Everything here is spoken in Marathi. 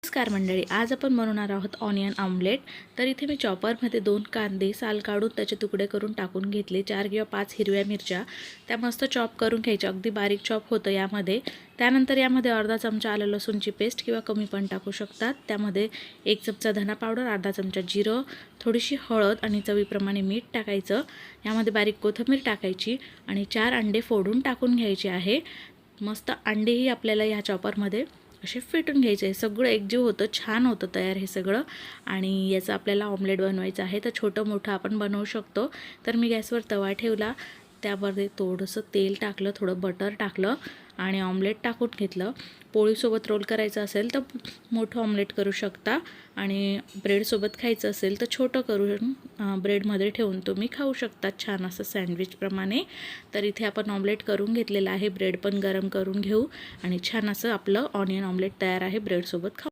नमस्कार मंडळी, आज आपण बनवणार आहोत ऑनियन ऑमलेट। तर इथे मी चॉपरमध्ये 2 कांदे साल काढून त्याचे तुकडे करून टाकून घेतले। 4 किंवा 5 हिरव्या मिरच्या त्या मस्त चॉप करून घ्यायच्या, अगदी बारीक चॉप होतं यामध्ये। त्यानंतर यामध्ये अर्धा चमचा आलं लसूणची पेस्ट किंवा कमी पण टाकू शकतात। त्यामध्ये 1 चमचा धना पावडर, अर्धा चमचा जिरं, थोडीशी हळद आणि चवीप्रमाणे मीठ टाकायचं। यामध्ये बारीक कोथिंबीर टाकायची आणि 4 अंडे फोडून टाकून घ्यायचे आहे। मस्त अंडेही आपल्याला या चॉपरमध्ये असे फेटून घ्यायचे आहे। सगळं एकजीव होतं, छान होतं तयार हे सगळं। आणि याचं आपल्याला ऑमलेट बनवायचं आहे, तर छोटं मोठं आपण बनवू शकतो। तर मी गॅसवर तवा ठेवला, त्यामध्ये थोडंसं तेल टाकलं, थोडं बटर टाकलं आणि ऑमलेट टाकून घेतलं। पोळीसोबत रोल करायचं असेल तर मोठं ऑमलेट करू शकता आणि ब्रेडसोबत खायचं असेल तर छोटं करून ब्रेडमध्ये ठेवून तुम्ही खाऊ शकता, छान असं सँडविचप्रमाणे। तर इथे आपण ऑमलेट करून घेतलेलं आहे, ब्रेड पण गरम करून घेऊ आणि छान असं आपलं ऑनियन ऑमलेट तयार आहे, ब्रेडसोबत खाऊ।